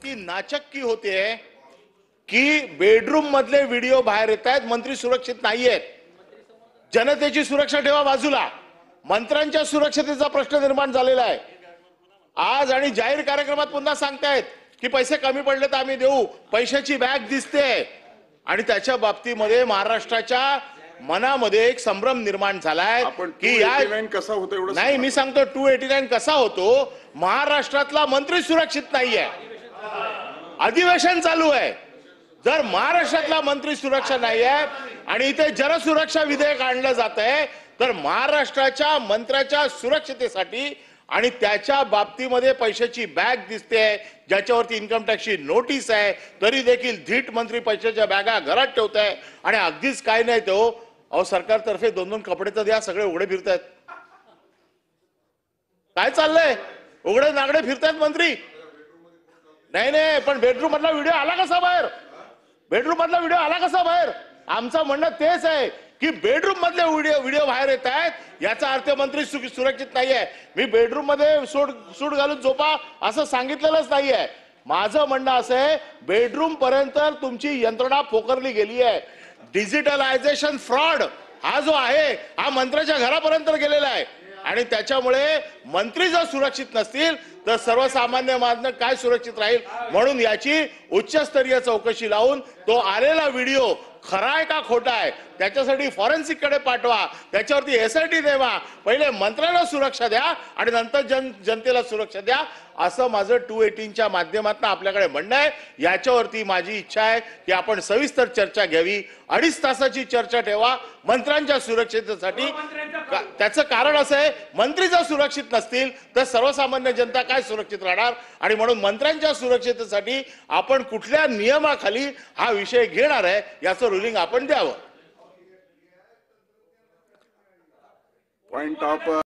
ती नाचक्की होते की बेडरूम मधले व्हिडिओ बाहेर येत आहेत, मंत्री सुरक्षित नाहीयेत. जनतेची सुरक्षा ठेवा बाजूला, मंत्र्यांच्या सुरक्षतेचा प्रश्न निर्माण झालेला आहे आज. आणि जाहीर कार्यक्रमात पुन्हा सांगतायत की पैसे कमी पडले तर आम्ही देऊ, पैशाची बॅग दिसते. आणि त्याच्या बाबतीमध्ये महाराष्ट्राच्या मनामध्ये एक संभ्रम निर्माण झालाय की या कसा होतो एवढं नाही. मी सांगतो 289 कसा होतो. महाराष्ट्रातला मंत्री सुरक्षित नाहीये, अधिवेशन चालू आहे. जर महाराष्ट्रातला मंत्री सुरक्षा नाहीये आणि इथे जनसुरक्षा विधेयक आणलं जात आहे, तर महाराष्ट्राच्या मंत्र्याच्या सुरक्षतेसाठी आणि त्याच्या बाबतीमध्ये पैशाची बॅग दिसते, ज्याच्यावरती इन्कम टॅक्सची नोटीस आहे, तरी देखील धीट मंत्री पैशाच्या बॅगा घरात ठेवत आहे. आणि अगदीच काय नाही तो, अहो सरकारतर्फे 2-2 कपडे तर द्या, सगळे उघडे फिरतायत. काय चाललंय? उघडे नागडे फिरतायत मंत्री. नाही नाही, पण बेडरूम मधला व्हिडिओ आला कसा बाहेर? बेडरूम मधला व्हिडिओ आला कसा बाहेर? आमचं म्हणणं तेच आहे की बेडरूम मधले व्हिडिओ बाहेर येत आहेत, याचा अर्थ मंत्री सुरक्षित नाहीये. मी बेडरूम मध्ये सूट घालून झोपा असं सांगितलेलंच नाहीये. माझं म्हणणं असं आहे, बेडरूम पर्यंत तुमची यंत्रणा पोखरली गेली आहे. डिजिटलायझेशन फ्रॉड हा जो आहे हा मंत्र्याच्या घरापर्यंत गेलेला आहे. आणि त्याच्यामुळे मंत्री जर सुरक्षित नसतील तर सर्वसामान्य माणूस काय सुरक्षित राहील? म्हणून याची उच्चस्तरीय चौकशी लावून तो आलेला व्हिडिओ खरा आहे का खोटा आहे त्याच्यासाठी फॉरेन्सिक कडे पाठवा, त्याच्यावरती SIT द्यावा. पहिले मंत्र्याला सुरक्षा द्या आणि नंतर जनतेला सुरक्षा द्या, असं माझं 218च्या माध्यमातून आपल्याकडे म्हणणं आहे. याच्यावरती माझी इच्छा आहे की आपण सविस्तर चर्चा घ्यावी. 2.5 तासाची चर्चा ठेवा मंत्र्यांच्या सुरक्षेसाठी. त्याचं कारण असं आहे, मंत्री जर सुरक्षित नसतील तर सर्वसामान्य जनता काय सुरक्षित राहणार? आणि म्हणून मंत्र्यांच्या सुरक्षेसाठी आपण कुठल्या नियमाखाली हा विषय घेणार आहे याचं रुलिंग आपण द्यावं. Point of